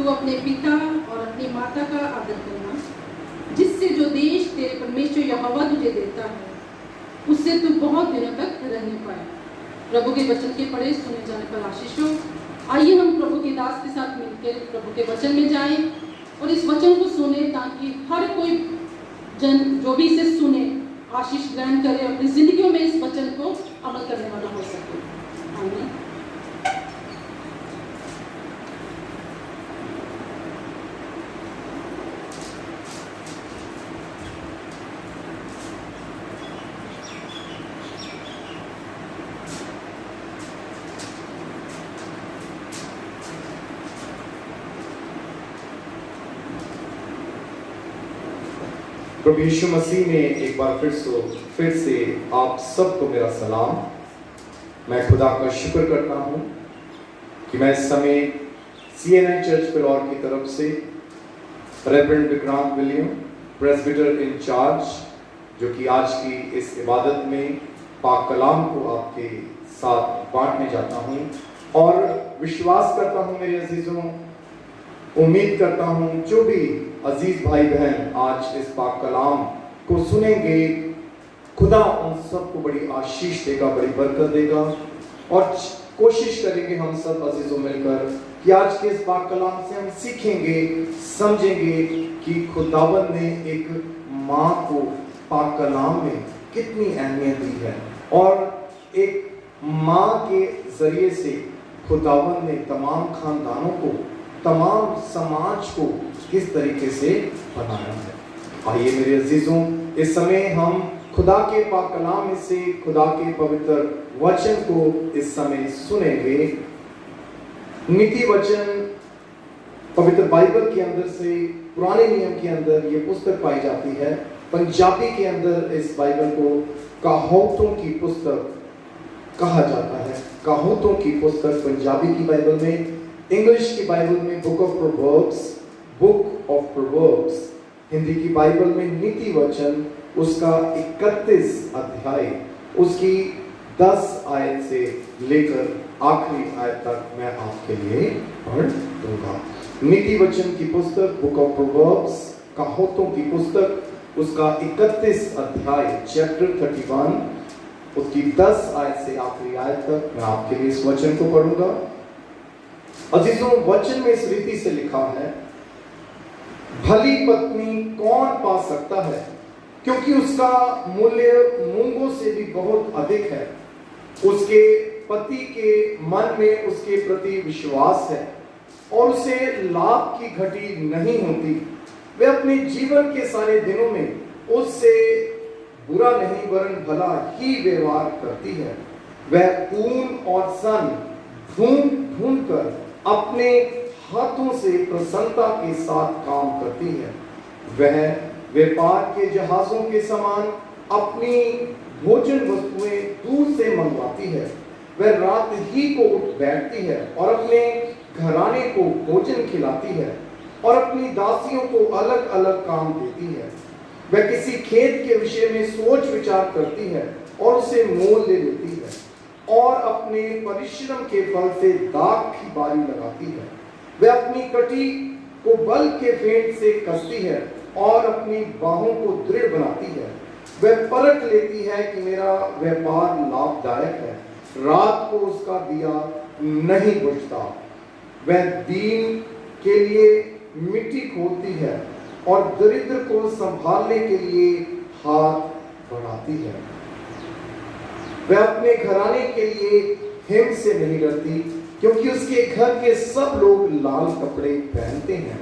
तू अपने पिता और अपनी माता का आदर करना, जिससे जो देश तेरे परमेश्वर यहोवा तुझे देता है उससे तू बहुत दिनों तक रहने पाए। प्रभु के वचन के पढ़े सुने जाने पर आशीष हो। आइए हम प्रभु के दास के साथ मिलकर प्रभु के वचन में जाएं और इस वचन को सुने, ताकि हर कोई जन जो भी इसे सुने आशीष ग्रहण करे और अपनी जिंदगियों में इस वचन को अमल करने वाला हो सके। आमीन। प्रभु यीशु मसीह में एक बार फिर से आप सबको मेरा सलाम। मैं खुदा का शुक्र करता हूँ कि मैं इस समय CNN चर्च फिलौर की तरफ से reverend Vikrant William presbyter in charge, जो कि आज की इस इबादत में पाक कलाम को आपके साथ बांटने जाता हूँ और विश्वास करता हूँ मेरे अजीजों, उम्मीद करता हूँ जो भी अजीज भाई बहन आज इस पाक कलाम को सुनेंगे, खुदा उन सबको बड़ी आशीष देगा, बड़ी बरकत देगा। और कोशिश करेंगे हम सब अजीजों मिलकर कि आज के इस पाक कलाम से हम सीखेंगे, समझेंगे कि खुदावंद ने एक माँ को पाक कलाम में कितनी अहमियत दी है और एक माँ के जरिए से खुदावंद ने तमाम खानदानों को, तमाम समाज को किस तरीके से बनाया है। आइए मेरे अजीजों, इस समय हम खुदा के पाक कलाम में से खुदा के पवित्र वचन को इस समय सुनेंगे। नीति वचन पवित्र बाइबल के अंदर से पुराने नियम के अंदर ये पुस्तक पाई जाती है। पंजाबी के अंदर इस बाइबल को कहावतों की पुस्तक कहा जाता है। कहावतों की पुस्तक पंजाबी की बाइबल में, इंग्लिश की बाइबल में बुक ऑफ प्रोवर्ब्स, हिंदी की बाइबल में नीति वचन उसका 31 अध्याय उसकी 10 आयत से लेकर आखिरी आयत तक मैं आपके लिए पढ़ दूंगा। नीति वचन की पुस्तक बुक ऑफ प्रोवर्ब्स, कहावतों की पुस्तक उसका 31 अध्याय चैप्टर 31 उसकी 10 आयत से आखिरी आयत तक मैं आपके लिए इस वचन को पढ़ूंगा। अजीजों, वचन में इस रीति से लिखा है, भली पत्नी कौन पा सकता है, क्योंकि उसका मूल्य मूंगों से भी बहुत अधिक है। उसके पति के मन में उसके प्रति विश्वास है और उसे लाभ की घटी नहीं होती। वे अपने जीवन के सारे दिनों में उससे बुरा नहीं वरन भला ही व्यवहार करती है। वह ऊन और सन ढूंढ कर अपने हाथों से प्रसन्नता के साथ काम करती है। वह व्यापार के जहाजों के समान अपनी भोजन वस्तुएं दूर से मंगवाती है। वह रात ही को उठ बैठती है और अपने घराने को भोजन खिलाती है और अपनी दासियों को अलग अलग काम देती है। वह किसी खेत के विषय में सोच विचार करती है और उसे मोल ले लेती है और अपने परिश्रम के फल से दाख की बारी लगाती है। वह अपनी कटी को बल के फेंट से कसती है और अपनी बाहों को दृढ़ बनाती है। वह परख लेती है कि मेरा व्यापार लाभदायक है, रात को उसका दिया नहीं बुझता। वह दीन के लिए मिट्टी खोदती है और दरिद्र को संभालने के लिए हाथ बढ़ाती है। वह अपने घराने के लिए हिम से नहीं डरती, क्योंकि उसके घर के सब लोग लाल कपड़े पहनते हैं।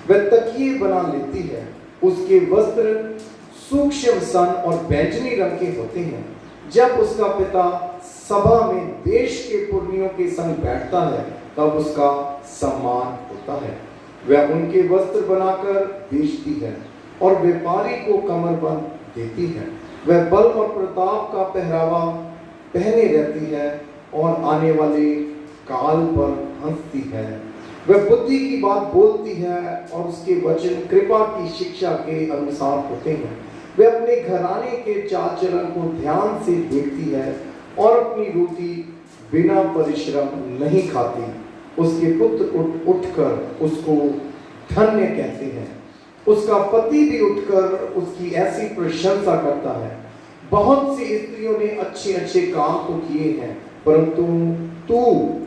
वह तकिए बना लेती है, उसके वस्त्र सूक्ष्म सन और बैंगनी रंग के होते हैं। जब उसका पिता सभा में देश के पुरनियों के संग बैठता है तब उसका सम्मान होता है। वह उनके वस्त्र बनाकर बेचती है और व्यापारी को कमरबंद देती है। वह बल और प्रताप का पहरावा पहने रहती है और आने वाले काल पर हंसती है। वह बुद्धि की बात बोलती है और उसके वचन कृपा की शिक्षा के अनुसार होते हैं। वह अपने घराने के चाल चलन को ध्यान से देखती है और अपनी रोटी बिना परिश्रम नहीं खाती। उसके पुत्र उठकर उसको धन्य कहते हैं। उसका पति भी उठकर उसकी ऐसी प्रशंसा करता है। बहुत सी स्त्रियों ने अच्छे अच्छे काम तो किए हैं, परंतु तू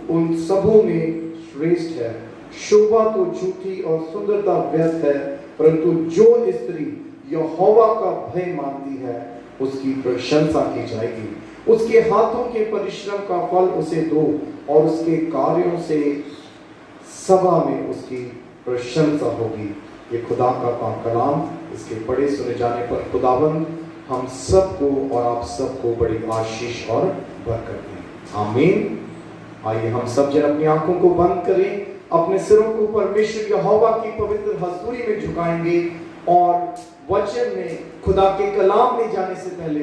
उन सबों में श्रेष्ठ है। शोभा तो झूठी और सुंदरता व्यर्थ है, परंतु जो स्त्री यहोवा का भय मानती है उसकी प्रशंसा की जाएगी। उसके हाथों के परिश्रम का फल उसे दो और उसके कार्यों से सभा में उसकी प्रशंसा होगी। ये खुदा का पाक कलाम, इसके पढ़े सुने जाने पर खुदावंद हम सबको और आप सबको बड़ी आशीष और बरकत दें। आमीन। आइए हम सब जन अपनी आंखों को बंद करें, अपने सिरों को परमेश्वर यहोवा की पवित्र हजूरी में झुकाएंगे और वचन में खुदा के कलाम में जाने से पहले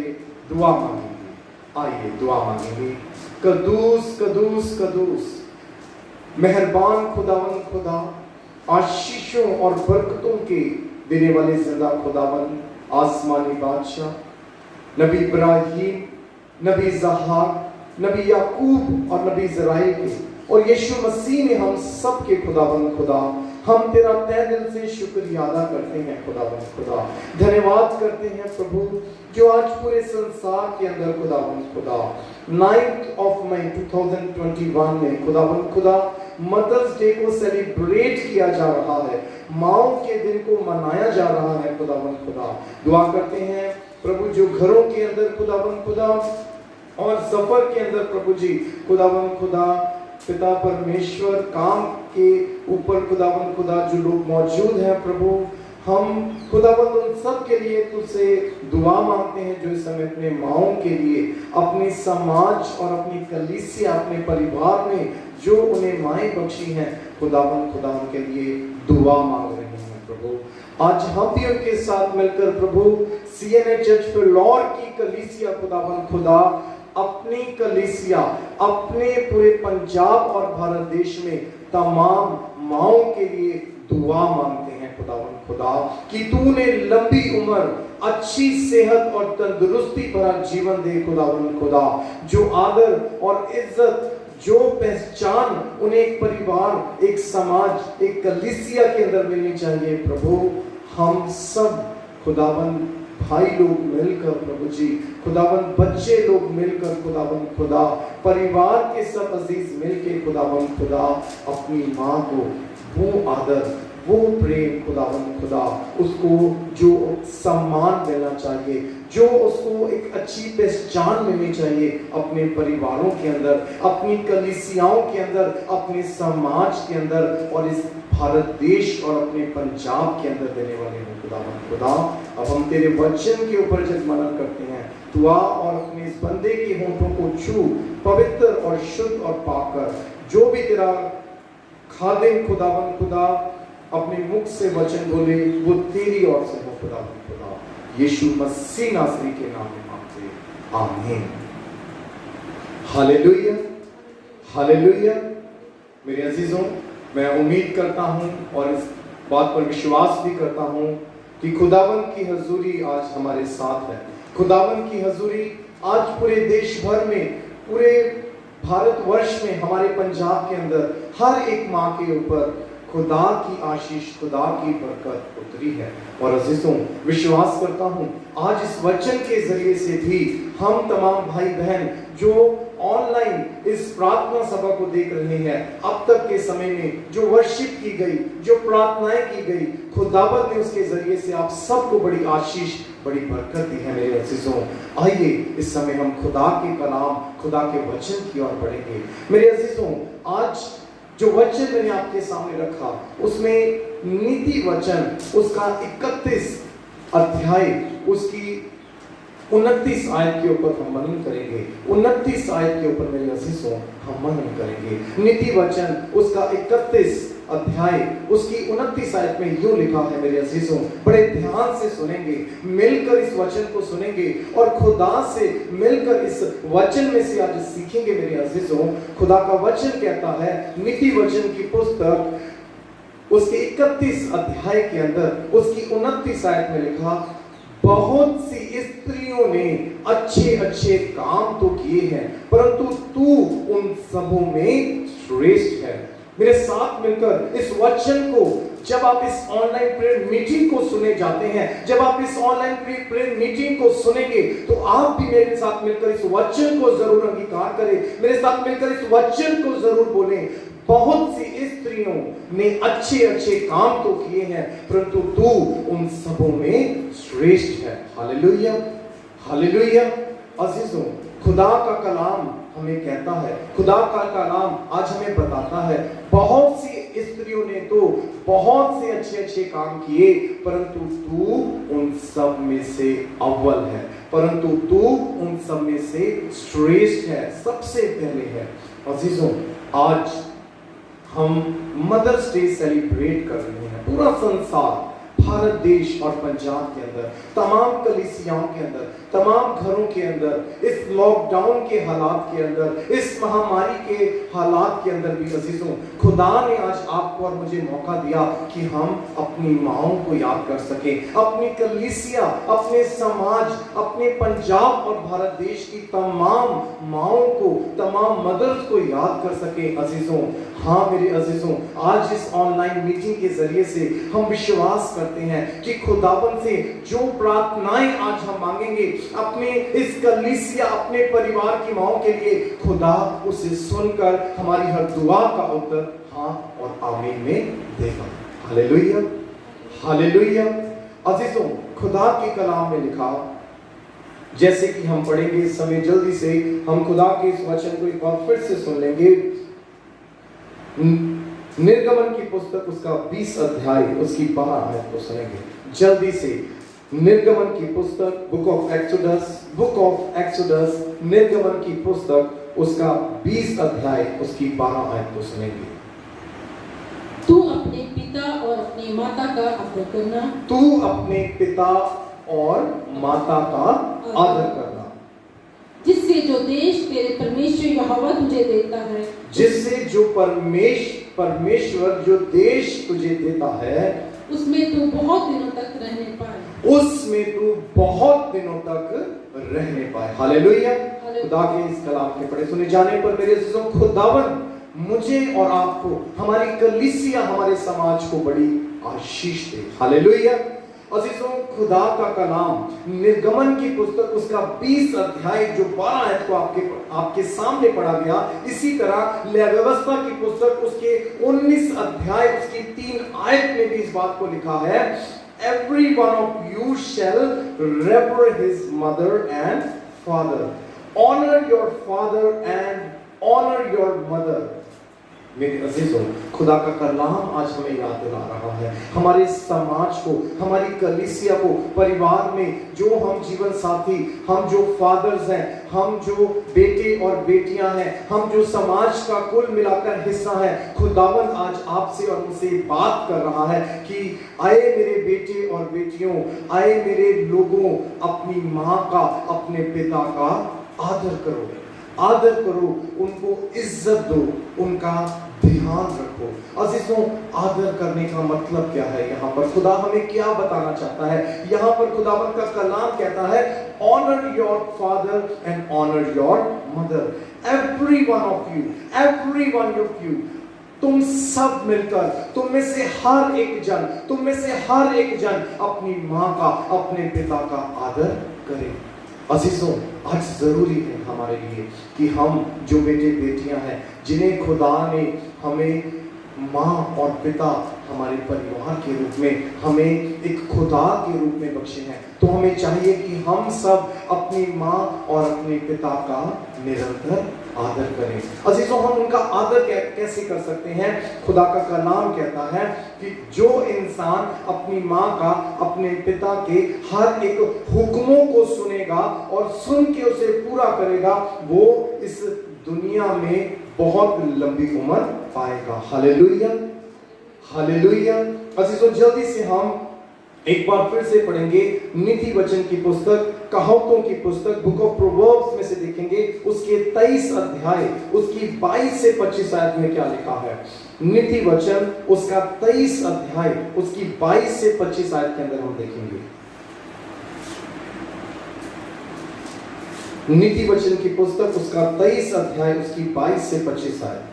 दुआ मांगेंगे। आइए दुआ मांगेंगे। कदूस कदूस कदूस मेहरबान खुदावंद खुदा, आशीषों और बरकतों के देने वाले जिंदा खुदावंद, आसमानी बादशाह, नबी इब्राहिम, नबी ज़हाक, नबी याकूब और नबी इज़राइल के और यीशु मसीह में हम सब के खुदावंद खुदा, हम तेरा तहे दिल से शुक्रिया अदा करते हैं खुदावंद खुदा। धन्यवाद करते हैं प्रभु, जो आज पूरे संसार के अंदर खुदावंद खुदा 9 मई 2021 में खुदावंद खुदा मदर्स डे को सेलिब्रेट किया जा रहा है, माओ के दिन को मनाया जा रहा है खुदावंद खुदा। दुआ करते हैं प्रभु, जो घरों के अंदर खुदावंद खुदा और सफर के अंदर प्रभु जी खुदावंद खुदा पिता परमेश्वर काम के ऊपर खुदावंद खुदा जो लोग मौजूद हैं प्रभु, हम खुदावंद उन सब के लिए तुझसे दुआ मांगते हैं जो इस समय अपने माओं के लिए, अपने समाज और अपनी कलीसिया, अपने परिवार में जो उन्हें माएँ बख्शी हैं खुदावंद खुदा उनके लिए दुआ मांग रहे हैं प्रभु। आज हम भी उनके साथ मिलकर प्रभु CNA चर्च फॉर लॉर्ड की कलीसिया खुदावंद खुदा, अपनी कलीसिया, अपने पूरे पंजाब और भारत देश में तमाम माओं के लिए दुआ मांगते हैं खुदावंद खुदा कि तूने लंबी उम्र, अच्छी सेहत और तंदुरुस्ती भरा जीवन दे खुदावंद खुदा। जो आदर और इज्जत, जो पहचान उन्हें एक परिवार, एक समाज, एक कलीसिया के अंदर मिलनी चाहिए प्रभु, हम सब खुदावंद भाई लोग मिलकर प्रभु जी खुदावंद, बच्चे लोग मिलकर खुदावंद खुदा, परिवार के सब अजीज मिलकर खुदावंद खुदा अपनी माँ को वो आदर, वो प्रेम खुदावंद खुदा, उसको जो सम्मान देना चाहिए, जो उसको एक अच्छी पहचान मिलनी चाहिए अपने परिवारों के अंदर, अपनी कलीसियाओं के अंदर, अपने समाज के अंदर और इस भारत देश और अपने पंजाब के अंदर देने वाले हैं खुदावंद खुदा। अब हम तेरे वचन के ऊपर जब मनन करते हैं, दुआ और अपने इस बंदे के होठों को छू पवित्र और शुद्ध और पाक कर, जो भी तेरा खादिम खुदावंद खुदा अपने मुख से वचन बोले वो तेरी ओर से हो खुदावंद खुदा। यीशु मसीह नासरी के नाम में मांगते हैं, आमीन। Hallelujah, hallelujah. मेरे अजीजों, मैं उम्मीद करता हूं और इस बात पर विश्वास भी करता हूं कि खुदावंद की हजूरी आज हमारे साथ है। खुदावंद की हजूरी आज पूरे देश भर में, पूरे भारतवर्ष में, हमारे पंजाब के अंदर हर एक माँ के ऊपर खुदा की आशीष, खुदा की बरकत उतरी है। और अजीजों, विश्वास करता हूं आज इस वचन के जरिए से भी हम तमाम भाई बहन जो ऑनलाइन इस प्रार्थना सभा को देख रहे हैं, अब तक के समय में जो वर्शिप की गई, जो प्रार्थनाएं की गई, खुदावंद ने उसके जरिए से आप सबको बड़ी आशीष, बड़ी बरकत दी है मेरे अजीजों। आइए इस समय हम खुदा के कलाम, खुदा के वचन की ओर बढ़ेंगे। मेरे अजीजों, आज जो वचन मैंने आपके सामने रखा उसमें नीति वचन, उसका 31 अध्याय, उसकी 29 आयत के ऊपर हम मनन करेंगे। 29 आयत के ऊपर मेरे अजीजों हम मनन करेंगे। नीति वचन उसका 31 अध्याय, उसकी 29 आयत में यूं लिखा है मेरे अजीजों, बड़े ध्यान से सुनेंगे, मिलकर इस वचन को सुनेंगे और खुदा से मिलकर इस वचन में से आज सीखेंगे मेरे अजीजों। खुदा का वचन कहता है, नीति वचन की पुस्तक उसके 31 अध्याय के अंदर उसकी 29 आयत में लिखा, बहुत सी स्त्रियों ने अच्छे अच्छे काम तो किए हैं, परंतु तू उन सबों में श्रेष्ठ है। मेरे साथ मिलकर इस वचन को, जब आप इस ऑनलाइन प्रेयर मीटिंग को सुने जाते हैं, जब आप इस ऑनलाइन प्रेयर मीटिंग को सुनेंगे, तो आप भी मेरे साथ मिलकर इस वचन को जरूर अंगीकार करें, मेरे साथ मिलकर इस वचन को जरूर बोलें। बहुत सी स्त्रियों ने अच्छे अच्छे काम तो किए हैं, परंतु तू उन सबों में श्रेष्ठ है। Hallelujah, hallelujah. अजीजों, खुदा का कलाम हमें कहता है, खुदा का कलाम आज हमें बताता है, बहुत सी स्त्रियों ने तो बहुत से अच्छे अच्छे काम किए, परंतु तू उन सब में से अव्वल है, परंतु तू उन सब में से श्रेष्ठ है, सबसे पहले है। अजीजों, आज हम मदर्स डे सेलिब्रेट कर रहे हैं। पूरा संसार, भारत देश और पंजाब के अंदर, तमाम कलीसियाओं के अंदर, तमाम घरों के अंदर, इस लॉकडाउन के हालात के अंदर, इस महामारी के हालात के अंदर भी अजीजों, खुदा ने आज आपको और मुझे मौका दिया कि हम अपनी माँओं को याद कर सकें, अपनी कलीसिया, अपने समाज, अपने पंजाब और भारत देश की तमाम माँओं को, तमाम मदर्स को याद कर सकें। अजीजों, हाँ मेरे अजीजों, आज इस ऑनलाइन मीटिंग के जरिए से हम विश्वास करते हैं कि खुदावन से जो प्रार्थनाएं आज हम मांगेंगे अपने इस कलीसिया, अपने परिवार की माँओं के लिए, खुदा उसे सुनकर हमारी हर दुआ का उत्तर हाँ और आमीन में देगा। Hallelujah, hallelujah. अजीजों, खुदा के कलाम में लिखा, जैसे कि हम पढ़ेंगे इस समय, जल्दी से हम खुदा के इस वचन को एक बार फिर से सुन लेंगे। निर्गमन की पुस्तक उसका 20 अध्याय उसकी 12 आयत को सुनेंगे जल्दी से। निर्गमन की पुस्तक, बुक ऑफ एक्सोडस, निर्गमन की पुस्तक उसका 20 अध्याय उसकी 12 आयत को सुनेंगे। तू अपने पिता और अपनी माता का आदर करना, तू अपने पिता और माता का आदर करना, जिससे जो देश तेरे परमेश्वर यहोवा तुझे देता है, जिससे जो परमेश्वर जो देश तुझे देता है, उसमें तू बहुत दिनों तक रहने पाए। उसमें तू बहुत दिनों तक रहने पाए। हालेलुया। खुदा के इस कलाम के पढ़े सुने जाने पर मेरे अजीजों, खुदावन मुझे और आपको, हमारी कलीसिया, हमारे समाज को बड़ी आशीष दे। हालेलुया। अजीजों, खुदा का कलाम निर्गमन की पुस्तक उसका 20 अध्याय जो 12 आयत को आपके सामने पढ़ा गया, इसी तरह लेवी व्यवस्था की पुस्तक उसके 19 अध्याय उसकी 3 आयत में भी इस बात को लिखा है, every one of you shall revere his mother and father, honor your father and honor your mother। मेरे अजीजों, खुदा का कलाम आज हमें याद दिला रहा है, हमारे समाज को, हमारी कलीसिया को, परिवार में जो हम जीवन साथी, हम जो फादर्स हैं, हम जो बेटे और बेटियां हैं, हम जो समाज का कुल मिलाकर हिस्सा है, खुदावन आज आपसे और मुझसे बात कर रहा है कि आए मेरे बेटे और बेटियों, आए मेरे लोगों, अपनी माँ का, अपने पिता का आदर करो, आदर करो, उनको इज्जत दो, उनका ध्यान रखो। अजीजों, आदर करने का मतलब क्या है? यहाँ पर खुदा हमें क्या बताना चाहता है? यहाँ पर खुदावंत का कलाम कहता है, honour your father and honour your mother, every one of you, every one of you, तुम सब मिलकर, तुम में से हर एक जन अपनी माँ का, अपने पिता का आदर करे। अजीजों, आज जरूरी है हमारे लिए कि हम जो बेटे बेटियां हैं, जिन्हें खुदा ने हमें माँ और पिता हमारे परिवार के रूप में, हमें एक खुदा के रूप में बख्शे हैं, तो हमें चाहिए कि हम सब अपनी माँ और अपने पिता का निरंतर आदर करें। अजीजों, हम उनका आदर कैसे कर सकते हैं? खुदा का कलाम कहता है कि जो इंसान अपनी माँ का, अपने पिता के हर एक हुक्मों को सुनेगा और सुन के उसे पूरा करेगा, वो इस दुनिया में बहुत लंबी उम्र पाएगा। Hallelujah, hallelujah. अजीजों, जल्दी से हम एक बार फिर से पढ़ेंगे नीति वचन की पुस्तक, कहावतों की पुस्तक, बुक ऑफ प्रोवर्ब्स में से देखेंगे उसके 23 अध्याय उसकी 22 से 25 आयत में क्या लिखा है। नीति वचन उसका 23 अध्याय उसकी 22 से 25 आयत के अंदर हम देखेंगे। नीति वचन की पुस्तक उसका 23 अध्याय उसकी 22 से 25 आयत।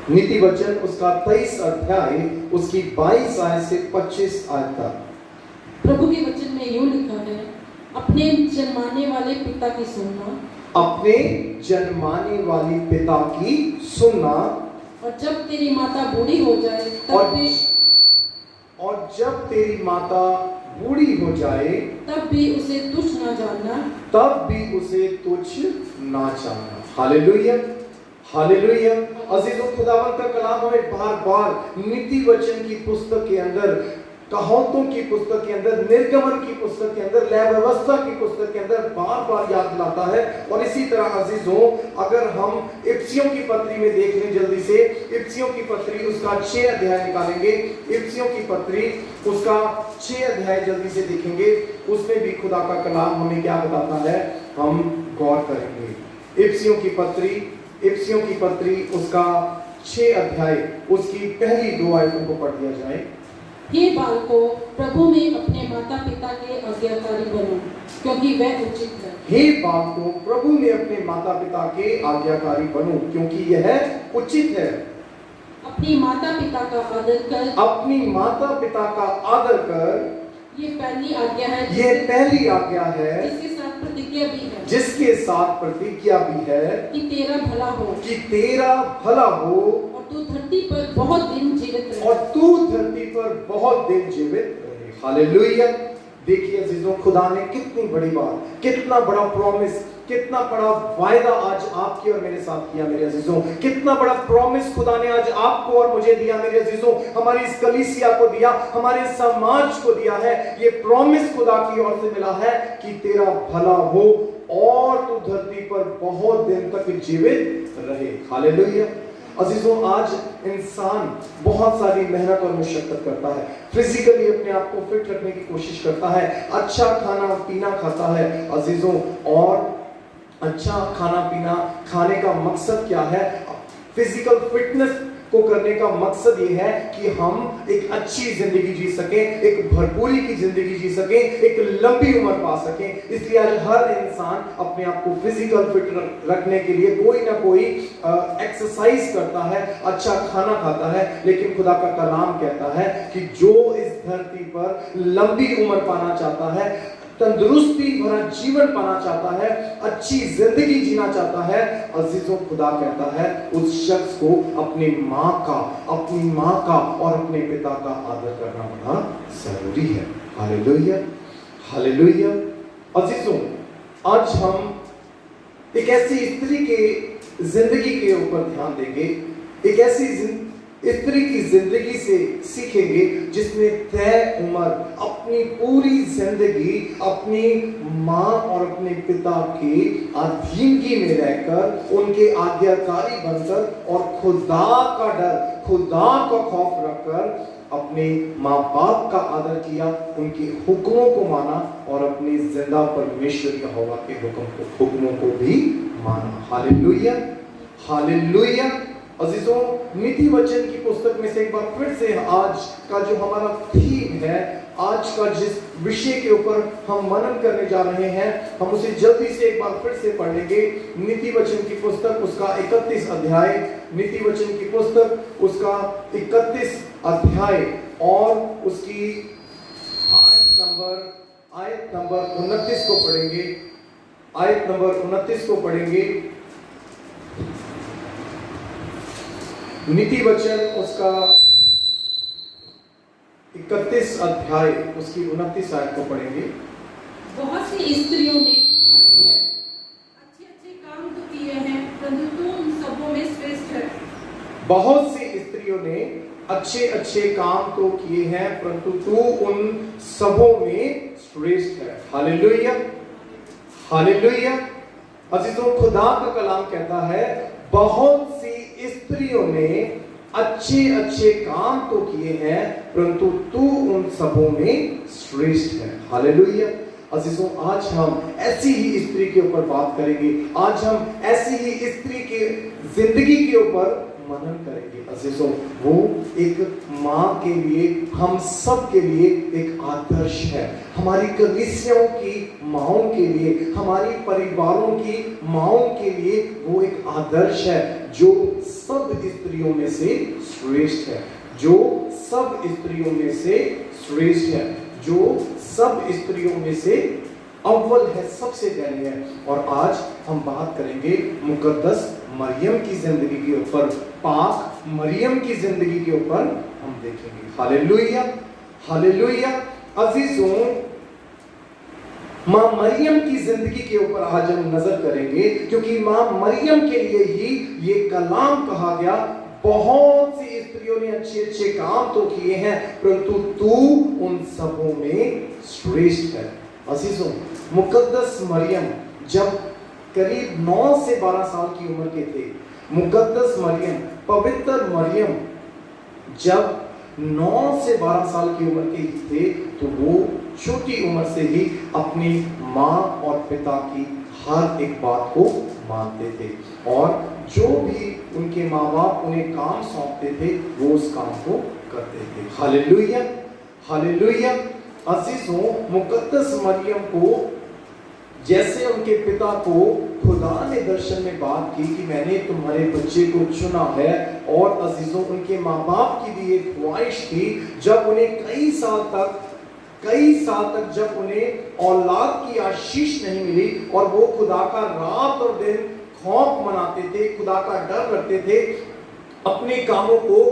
नीति वचन उसका 23 अध्याय उसकी 22 आयत से 25 आयत तक। प्रभु के वचन में यूं लिखा है, अपने जन्माने वाले पिता की सुनना, अपने जन्माने वाली पिता की सुनना, और जब तेरी माता बूढ़ी हो जाए और जब तेरी माता बूढ़ी हो जाए तब भी उसे तुच्छ न जानना, तब भी उसे तुच्छ ना जानना। Hallelujah, hallelujah. अजीजों, खुदावंद का कलाम हमें बार बार नीति वचन की पुस्तक के अंदर, कहावतों की पुस्तक के अंदर, निर्गमन की पुस्तक के अंदर, लय व्यवस्था की पुस्तक के अंदर बार बार याद दिलाता है। और इसी तरह अजीजों, अगर हम इफ्सियों की पत्री में देख लें जल्दी से, इफ्सियों की पत्री उसका 6 अध्याय निकालेंगे, इफ्सियों की पत्री उसका 6 अध्याय जल्दी से देखेंगे, उसमें भी खुदा का कलाम हमें क्या बताता है, हम गौर करेंगे। इफ्सियों की पत्री उसका 6 अध्याय उसकी पहली 2 आयतों को पढ़ दिया जाए। हे बालकों, प्रभु में अपने माता पिता के आज्ञाकारी बनो, क्योंकि वह उचित है। हे बालकों, प्रभु में अपने माता पिता के आज्ञाकारी बनो, क्योंकि यह उचित है। अपनी माता पिता का आदर कर, अपनी माता पिता का आदर कर, ये पहली आज्ञा है, ये पहली आज्ञा है, जिसके साथ प्रतिज्ञा भी है, जिसके साथ प्रतिज्ञा भी है कि तेरा भला हो, कि तेरा भला हो, और तू धरती पर बहुत दिन जीवित रहे। और तू धरती पर बहुत दिन जीवित रहे। हालेलुया। देखिए अजीजों, खुदा ने कितनी बड़ी बात, कितना बड़ा प्रॉमिस, कितना बड़ा वायदा आज आपके और मेरे साथ किया मेरे अजीजों। कितना बड़ा प्रॉमिस खुदा ने आज आपको और मुझे दिया मेरे अजीजों, हमारी इस कलीसिया को दिया, हमारे समाज को दिया है। ये प्रॉमिस खुदा की ओर से मिला है कि तेरा भला हो और तू धरती पर बहुत दिन तक जीवित रहे। हालेलुया। अजीजों, आज इंसान बहुत सारी मेहनत और मुशक्कत करता है, फिजिकली अपने आप को फिट रखने की कोशिश करता है, अच्छा खाना पीना खाता है अजीजों। और अच्छा खाना पीना खाने का मकसद क्या है? फिजिकल फिटनेस को करने का मकसद ये है कि हम एक अच्छी जिंदगी जी सकें, एक भरपूरी की जिंदगी जी सकें, एक लंबी उम्र पा सकें। इसलिए आज हर इंसान अपने आप को फिजिकल फिट रखने के लिए कोई ना कोई एक्सरसाइज करता है, अच्छा खाना खाता है। लेकिन खुदा का कलाम कहता है कि जो इस धरती पर लंबी उम्र पाना चाहता है, तंदुरुस्ती भरा जीवन पाना चाहता है, अच्छी जिंदगी जीना चाहता है, अजीजों, खुदा कहता है उस शख्स को अपनी माँ का और अपने पिता का आदर करना बड़ा जरूरी है। Hallelujah, hallelujah. अजीजों, आज हम एक ऐसी स्त्री के जिंदगी के ऊपर ध्यान देंगे, एक ऐसी स्त्री की जिंदगी से सीखेंगे जिसने तय उम्र अपनी पूरी जिंदगी अपनी माँ और अपने पिता की अधीनगी में रहकर, उनके आज्ञाकारी बनकर और खुदा का डर, खुदा का खौफ रखकर अपने माँ बाप का आदर किया, उनके हुक्मों को माना और अपने जिंदा परमेश्वर यहोवा के हुक्मों को भी माना। Hallelujah, hallelujah. अजीजों, नीति वचन की पुस्तक में से एक बार फिर से आज का जो हमारा थीम है, आज का जिस विषय के ऊपर हम मनन करने जा रहे हैं, हम उसे जल्दी से एक बार फिर से पढ़ लेंगे। नीति वचन की पुस्तक उसका 31 अध्याय, नीति वचन की पुस्तक उसका 31 अध्याय और उसकी आयत नंबर 29 को पढ़ेंगे। आयत नंबर 29 को पढ़ेंगे। नीति वचन उसका 31 अध्याय उसकी 29 आयत को पढ़ेंगे। बहुत सी स्त्रियों ने अच्छे काम तो किए हैं, परंतु तू उन सबों में श्रेष्ठ है। बहुत सी स्त्रियों ने अच्छे काम तो किए हैं, परंतु तू उन सबों में श्रेष्ठ है। Hallelujah, hallelujah. अजीजों, खुदा का कलाम कहता है बहुत सी स्त्रियों ने अच्छे काम तो किए हैं, परंतु तू उन सबों में श्रेष्ठ है। हालेलुया। अजीजों, आज हम ऐसी ही स्त्री के ऊपर बात करेंगे, आज हम ऐसी ही स्त्री के जिंदगी के ऊपर मनन करेंगे अजीजों, वो एक माँ के लिए, हम सब के लिए एक आदर्श है। हमारी कलीसियाओं की माँओं के लिए, हमारी परिवारों की माँओं के लिए वो एक आदर्श है जो सब स्त्रियों में से श्रेष्ठ है, जो सब स्त्रियों में से श्रेष्ठ है, जो सब स्त्रियों में से अव्वल है, सबसे पहले है। और आज हम बात करेंगे मुकद्दस मरियम की जिंदगी के ऊपर, पाक मरियम की जिंदगी के ऊपर हम देखेंगे। Hallelujah, hallelujah. अजीजों, मां मरियम की जिंदगी के ऊपर आज हम नजर करेंगे, क्योंकि मां मरियम के लिए ही ये कलाम कहा गया। बहुत सी स्त्रियों ने अच्छे अच्छे काम तो किए हैं, परंतु तू उन सबों में श्रेष्ठ है। अजीजों, मुकद्दस मरियम जब करीब 9 से 12 साल की उम्र के थे, मुकद्दस मरियम, पवित्र मरियम जब 9 से 12 साल की उम्र के थे, तो वो छोटी उम्र से ही अपनी माँ और पिता की हर एक बात को मानते थे, और जो भी उनके माँ बाप उन्हें काम सौंपते थे वो उस काम को करते थे। Hallelujah, hallelujah. अजीजों, मुकद्दस मरियम को, जैसे उनके पिता को खुदा ने दर्शन में बात की कि मैंने तुम्हारे बच्चे को चुना है, और अजीजों उनके माँ बाप की भी एक ख्वाहिश थी, जब उन्हें कई साल तक जब उन्हें औलाद की आशीष नहीं मिली, और वो खुदा का रात और दिन खौफ मनाते थे, खुदा का डर रखते थे, अपने कामों को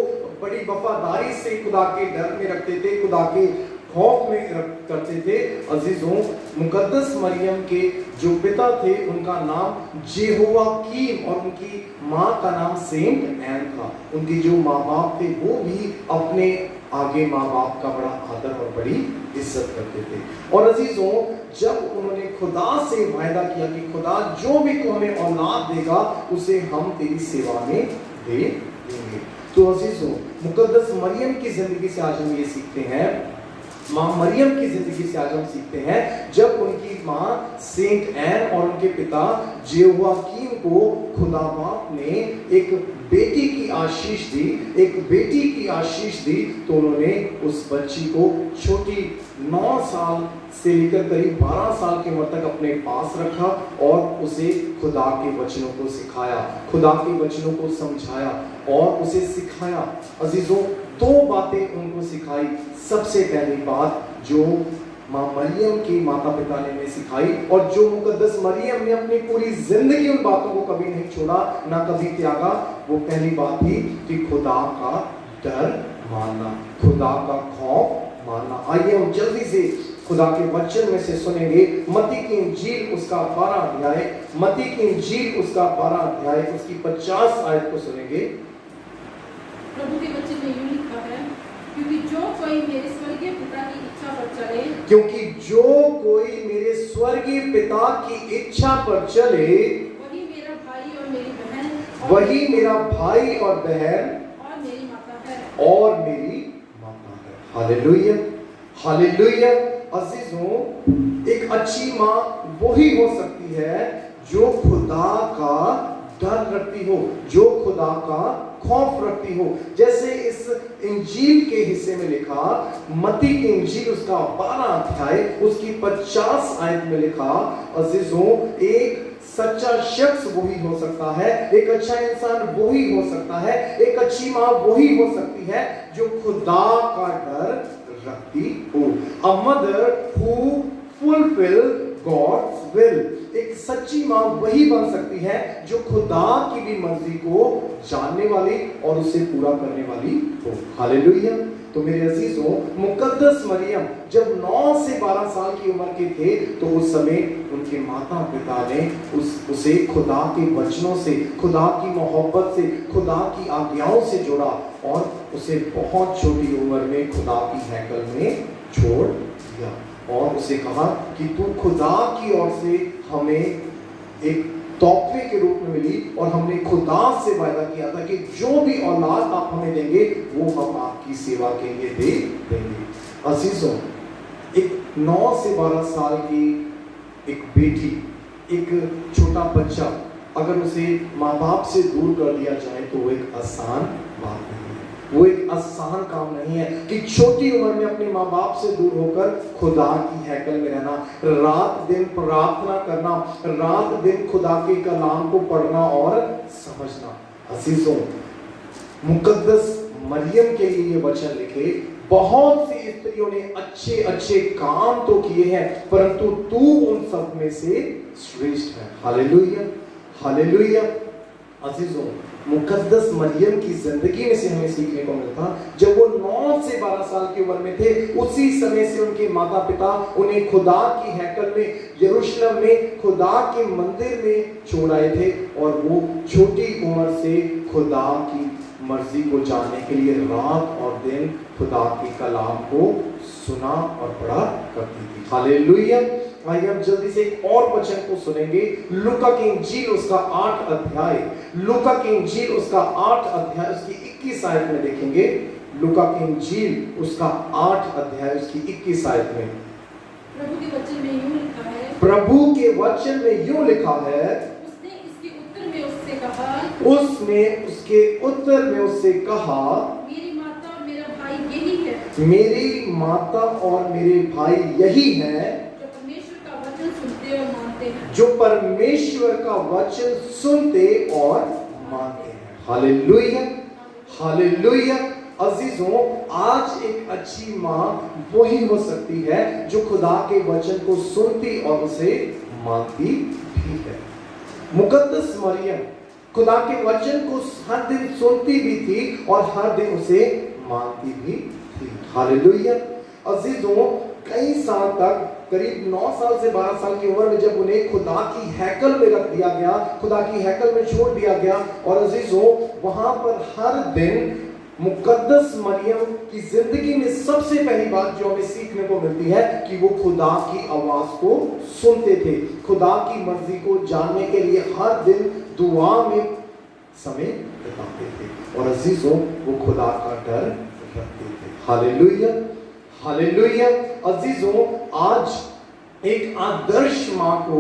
बड़ी वफादारी से खुदा के डर में रखते थे, खुदा के खौफ में करते थे। अजीजों, मुकद्दस मरियम के जो पिता थे उनका नाम जेहोवाकीम और उनकी माँ का नाम सेंट एन था। उनके जो माँ बाप थे वो भी अपने आगे माँ बाप का बड़ा आदर और बड़ी इज्जत करते थे। और अजीजों, जब उन्होंने खुदा से वायदा किया कि खुदा जो भी तू हमें औलाद देगा उसे हम तेरी सेवा में दे देंगे। तो अजीजों, मुकद्दस मरियम की जिंदगी से आज हम ये सीखते हैं, माँ मरियम की जिंदगी से आज हम सीखते हैं, जब उनकी माँ सेंट एन और उनके पिता जेहोवाकीम को खुदा बाप ने एक बेटी की आशीष दी, एक बेटी की आशीष दी, तो उन्होंने उस बच्ची को छोटी 9 साल से लेकर करीब 12 साल की उम्र तक अपने पास रखा और उसे खुदा के वचनों को सिखाया, खुदा के वचनों को समझाया और उसे सिखाया। अजीजों, 2 बातें उनको सिखाई। सबसे पहली बात जो माँ मरियम की माता पिता ने उन्हें सिखाई, और जो मुकद्दस मरियम ने अपनी पूरी जिंदगी उन बातों को कभी नहीं छोड़ा, ना कभी त्यागा, वो पहली बात थी कि खुदा का डर मानना, खुदा का खौफ मानना। आइए हम जल्दी से खुदा के वचन में से सुनेंगे मत्ती की इंजील उसका 12 अध्याय, मत्ती की इंजील उसका 12 अध्याय उसकी 50 आयत को सुनेंगे। प्रभु के वचन में यूं लिखा है, क्योंकि जो कोई मेरे स्वर्गीय पिता की इच्छा पर चले, क्योंकि जो कोई मेरे स्वर्गीय पिता की इच्छा पर चले, वही मेरा भाई और मेरी बहन, वही मेरा भाई और बहन और मेरी माता है, और मेरी माता है। Hallelujah, hallelujah. अजीजों, एक अच्छी माँ वही हो सकती है जो खुदा का डर रखती हो, जो खुदा का खौफ रखती हो। जैसे इस इंजील के हिस्से में लिखा, मत्ती की इंजील उसका 12 अध्याय उसकी 50 आयत में लिखा, अजीजों, एक सच्चा शख्स वही हो सकता है, एक अच्छा इंसान वही हो सकता है, एक अच्छी माँ वही हो सकती है जो खुदा का डर रखती हो। A mother who fulfill God's will। एक सच्ची माँ वही बन सकती है जो खुदा की भी मर्जी को जानने वाली और उसे पूरा करने वाली हो। हालेलुया। तो मेरे अजीजों, मुकद्दस मरियम जब 9 से 12 साल की उम्र के थे, तो उस समय उनके माता पिता ने उसे खुदा के वचनों से, खुदा की मोहब्बत से, खुदा की आज्ञाओं से जोड़ा और उसे बहुत छोटी उम्र में खुदा की हैकल में छोड़ दिया और उसे कहा कि तू खुदा की ओर से हमें एक तोहफे के रूप में मिली और हमने खुदा से वायदा किया था कि जो भी औलाद आप हमें देंगे वो हम आपकी सेवा के लिए दे देंगे। अजीजों, एक 9 से 12 साल की एक बेटी, एक छोटा बच्चा अगर उसे माँ बाप से दूर कर दिया जाए तो वो एक आसान बात नहीं है, वो एक आसान काम नहीं है कि छोटी उम्र में अपने माँ बाप से दूर होकर खुदा की हैकल में रहना, रात दिन प्रार्थना करना, रात दिन खुदा के कलाम को पढ़ना और समझना। अजीजों, मुकद्दस मरियम के लिए ये वचन लिखे, बहुत सी स्त्रियों ने अच्छे अच्छे काम तो किए हैं, परंतु तू उन सब में से श्रेष्ठ है। Hallelujah, hallelujah. अजीजों, मुकद्दस मरियम की जिंदगी में से हमें सीखने को मिलता, जब वो 9 से 12 साल की उम्र में थे, उसी समय से उनके माता पिता उन्हें खुदा की हैकल में, यरूशलेम में खुदा के मंदिर में छोड़ आए थे, और वो छोटी उम्र से खुदा की मर्जी को जानने के लिए रात और दिन खुदा के कलाम को सुना और पढ़ा करती थी। हालेलुया। आइए हम जल्दी से एक और वचन को सुनेंगे, लूका की इंजील उसका 8 अध्याय, लूका की इंजील उसका 8 अध्याय उसकी 21 आयत में देखेंगे। लूका की इंजील उसका 8 अध्याय उसकी 21 आयत में प्रभु के वचन में यूं लिखा है, प्रभु के वचन में यूं लिखा है, उसने इसके उत्तर में उससे कहा, उसने उसके उत्तर में उससे कहा, मेरी माता और मेरा भाई यही है, मेरी माता और मेरे भाई यही हैं जो परमेश्वर का वचन सुनते और मानते हैं। Hallelujah, hallelujah. अजीजों, आज एक अच्छी माँ वही हो सकती है जो खुदा के वचन को सुनती और उसे मानती भी है। मुकद्दस मरियम खुदा के वचन को हर दिन सुनती भी थी और हर दिन उसे मानती भी थी। हालेलुया। अजीजों, कई साल तक, करीब 9 साल से 12 साल की उम्र में जब उन्हें खुदा की हैकल में रख दिया गया, खुदा की हैकल में छोड़ दिया गया, और अजीजों वहां पर हर दिन मुकद्दस मरियम की जिंदगी में सबसे पहली बात जो हमें सीखने को मिलती है कि वो खुदा की आवाज को सुनते थे, खुदा की मर्जी को जानने के लिए हर दिन दुआ में समय बिताते थे, और अजीजों वो खुदा का डर रखते थे। Hallelujah, hallelujah. अजीजों, आज एक आदर्श माँ को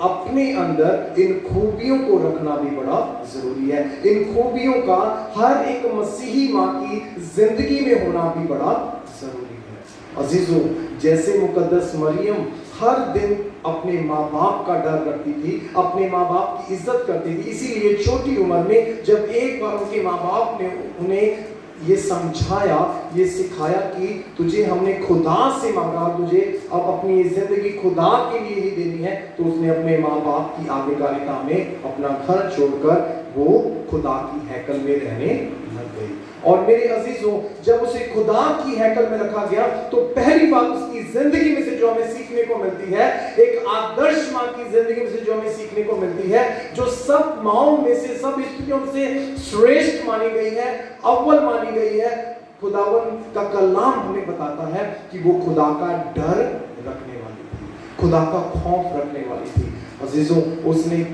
अपने अंदर इन खूबियों को रखना भी बड़ा जरूरी है। इन खूबियों का हर एक मसीही माँ की जिंदगी में होना भी बड़ा जरूरी है। अजीजों, जैसे मुकद्दस मरियम हर दिन अपने माँ बाप का डर रखती थी, अपने माँ बाप की इज्जत करती थी, इसीलिए छोटी उम्र में जब एक बार उनके माँ बाप ने उन्हें ये समझाया, ये सिखाया कि तुझे हमने खुदा से मांगा, तुझे अब अपनी जिंदगी खुदा के लिए ही देनी है, तो उसने अपने माँ बाप की आज्ञाकारिता में अपना घर छोड़कर वो खुदा की हैकल में रहने लग गई। और मेरे अजीजों, जब उसे खुदा की हैकल में रखा गया तो पहली बात उसकी जिंदगी में से जो हमें सीखने को मिलती है, एक आदर्श माँ की जिंदगी में से जो हमें सीखने को मिलती है, जो सब माओं में से, सब स्त्रियों से श्रेष्ठ मानी गई है, अव्वल मानी गई है, खुदावन का कलाम हमें बताता है कि वो खुदा का डर रखने वाली थी, खुदा का खौफ रखने वाली थी। अजीजों, उसने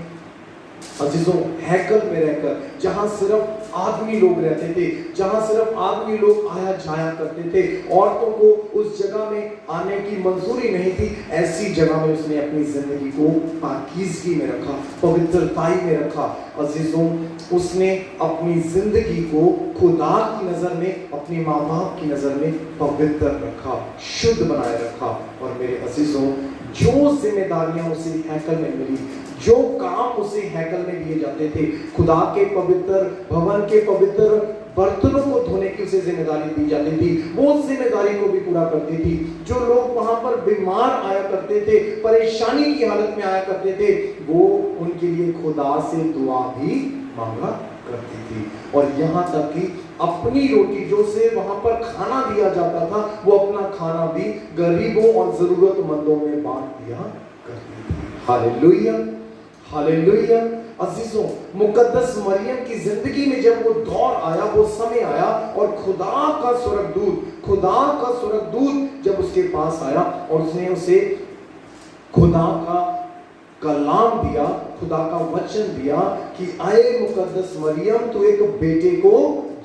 हैकल में रहकर, जहां सिर्फ आदमी लोग रहते थे, जहां सिर्फ आदमी लोग आया जाया करते थे, औरतों को उस जगह में आने की मंजूरी नहीं थी, ऐसी जगह में उसने अपनी जिंदगी को पाकीज़गी में रखा, पवित्रताई में रखा। अजीजों, उसने अपनी जिंदगी को खुदा की नजर में, अपने माँ बाप की नजर में पवित्र रखा, शुद्ध बनाए रखा। और मेरे अजीजों, जो जिम्मेदारियां उसे हैकल में मिली, जो काम उसे हैकल में दिए जाते थे, खुदा के पवित्र भवन के पवित्र बर्तनों को धोने की उसे जिम्मेदारी दी जाती थी, वो उस जिम्मेदारी को भी पूरा करती थी। जो लोग वहां पर बीमार आया करते थे, परेशानी की हालत में आया करते थे, वो उनके लिए खुदा से दुआ भी मांगा करती थी। और यहाँ तक कि अपनी रोटी जो से वहां पर खाना दिया जाता था, वो अपना खाना भी गरीबों और जरूरतमंदों में बांट दिया करती थी। Hallelujah, hallelujah. अजीजों, मुकद्दस मरियम की जिंदगी में जब वो दौर आया, वो समय आया, और खुदा का स्वर्गदूत जब उसके पास आया और उसने उसे खुदा का कलाम दिया, खुदा का वचन दिया कि आए मुकद्दस मरियम, तू एक बेटे को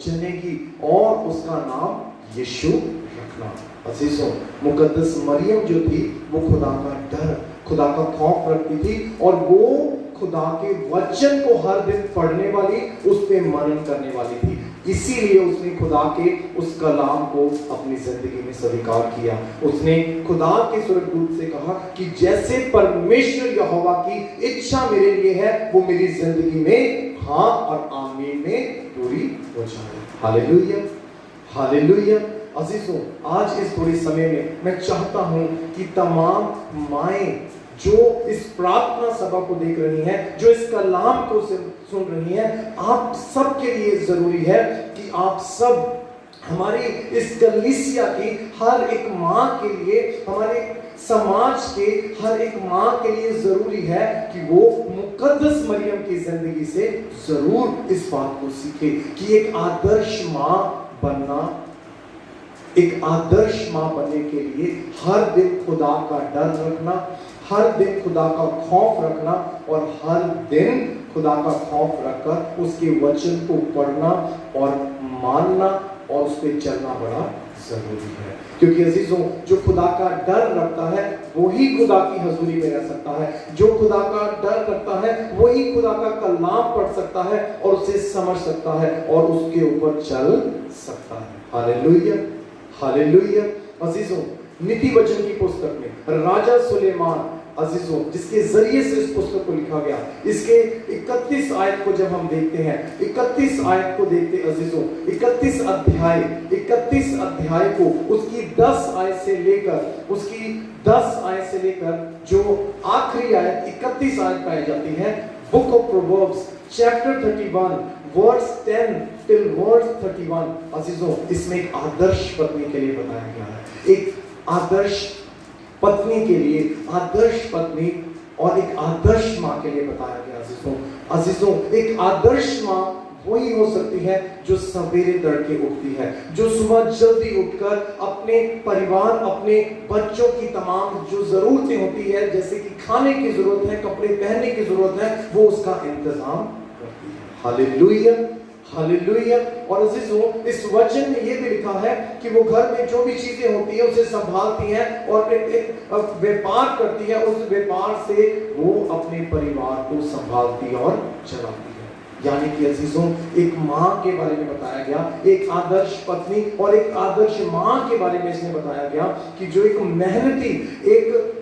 जनेगी और उसका नाम यीशु रखना। अजीजों, मुकद्दस मरियम जो थी वो खुदा का डर, खुदा का खौफ रखती थी, और वो खुदा के वचन को हर दिन पढ़ने वाली, उस पे मनन करने वाली थी। इसीलिए उसने खुदा के उस कलाम को अपनी जिंदगी में स्वीकार किया। उसने खुदा के स्वर्गदूत से कहा कि जैसे परमेश्वर यहोवा की इच्छा मेरे लिए है, वो मेरी जिंदगी में हाँ और आमीन में पूरी हो जाए। Hallelujah, hallelujah. अजीजों, आज इस थोड़े समय में मैं चाहता हूं कि तमाम माएं जो इस प्रार्थना सभा को देख रही हैं, जो इस कलाम को सुन रही हैं, आप सब के लिए जरूरी है कि आप सब हमारी इस कलीसिया की हर एक माँ के लिए, हमारे समाज के हर एक माँ के लिए जरूरी है कि वो मुकद्दस मरियम की जिंदगी से जरूर इस बात को सीखे कि एक आदर्श माँ बनना, एक आदर्श माँ बनने के लिए हर दिन खुदा का डर रखना, हर दिन खुदा का खौफ रखना और हर दिन खुदा का खौफ रखकर उसके वचन को पढ़ना और मानना और उस पर चलना बड़ा जरूरी है। क्योंकि अजीजों, जो खुदा का डर रखता है वही खुदा की हजूरी में रह सकता है। जो खुदा का डर रखता है वही खुदा का कलाम पढ़ सकता है और उसे समझ सकता है और उसके ऊपर चल सकता है। Hallelujah, hallelujah. अजीजों, नीति वचन की पुस्तक में राजा सुलेमान, अजीजों, जिसके जरिए से इस पुस्तक को लिखा गया, इसके 31 आयत को जब हम देखते हैं, 31 आयत को देखते अजीजों, 31 अध्याय को उसकी 10 आयत से लेकर, उसकी 10 आयत से लेकर जो आखिरी आयत 31 आयत पाई जाती है, Book of Proverbs chapter 31 verse 10 till verse 31। अजीजों, इसमें एक आदर्श पत्नी के लिए बताया गया है, एक आदर्श पत्नी के लिए, आदर्श पत्नी और एक आदर्श माँ के लिए बताया गया। अजीजों, एक आदर्श माँ वही हो सकती है जो सवेरे तड़के उठती है, जो सुबह जल्दी उठकर अपने परिवार, अपने बच्चों की तमाम जो जरूरतें होती है, जैसे कि खाने की जरूरत है, कपड़े पहनने की जरूरत है, वो उसका इंतजाम करती है। Hallelujah, hallelujah. और अजीजों, इस वचन में ये भी लिखा है कि वो घर में जो भी चीजें होती है उसे संभालती है और एक व्यापार करती है, उस व्यापार से वो अपने परिवार को संभालती और चलाती है। यानी कि अजीजों, एक माँ के बारे में बताया गया, एक आदर्श पत्नी और एक आदर्श माँ के बारे में इसमें बताया गया कि जो एक मेहनती, एक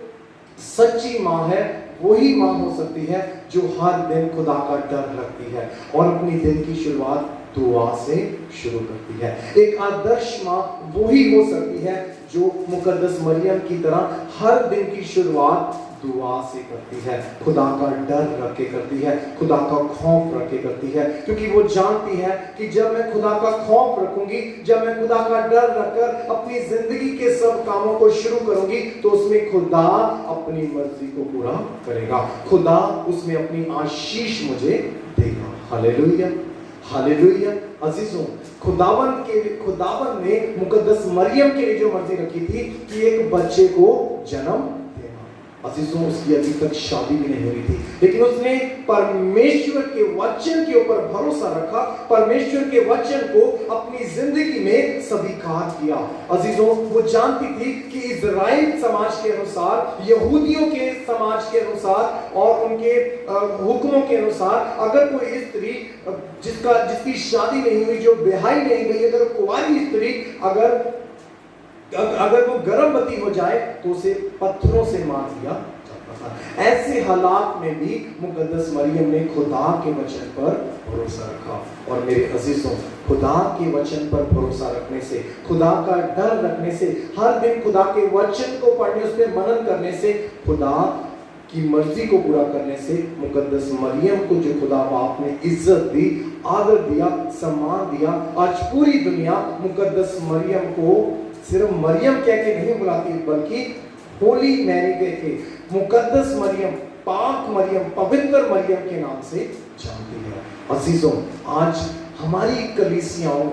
सच्ची माँ है, वही माँ हो सकती है जो हर दिन खुदा का डर रखती है और अपनी दिन की शुरुआत दुआ से शुरू करती है। एक आदर्श माँ वही हो सकती है जो मुकद्दस मरियम की तरह हर दिन की शुरुआत दुआ से करती है, खुदा का डर रख के करती है, खुदा का खौफ रख के करती है, क्योंकि वो जानती है कि जब मैं खुदा का खौफ रखूंगी, जब मैं खुदा का डर रखकर अपनी जिंदगी के सब कामों को शुरू करूंगी, तो उसमें खुदा अपनी मर्जी को पूरा करेगा, खुदा उसमें अपनी आशीष मुझे देगा। Hallelujah, hallelujah. अजीजों, खुदावन ने मुकद्दस मरियम के लिए जो मर्जी रखी थी कि एक बच्चे को जन्म, अजीजों, उसकी अभी तक शादी भी नहीं हुई थी, लेकिन उसने परमेश्वर के वचन के ऊपर भरोसा रखा, परमेश्वर के वचन को अपनी जिंदगी में स्वीकार किया। अजीजों, वो जानती थी कि इजराइल समाज के अनुसार, यहूदियों के समाज के अनुसार और उनके हुक्मों के अनुसार अगर कोई स्त्री जिसकी शादी नहीं हुई, जो ब्याही नहीं गई, अगर कुंवारी स्त्री अगर वो गर्भवती हो जाए तो उसे पत्थरों से मार दिया जाता था। ऐसे हालात में भी मुकद्दस मरियम ने खुदा के वचन पर भरोसा रखा। और मेरे अजीजों, खुदा के वचन पर भरोसा रखने से, खुदा का डर रखने से, हर दिन खुदा के वचन को पढ़ने, उस पर मनन करने से, खुदा की मर्जी को पूरा करने से, मुकद्दस मरियम को जो खुदा बाप ने इज्जत दी, आदर दिया, सम्मान दिया, आज पूरी दुनिया मुकद्दस मरियम को सिर्फ मरियम कह के नहीं बुलाती, बल्कि होली मैरी कह के, मुकद्दस मरियम, पाक मरियम, पवित्र मरियम के नाम से जानती है। अजीजों, आज हमारी कलीसियाओं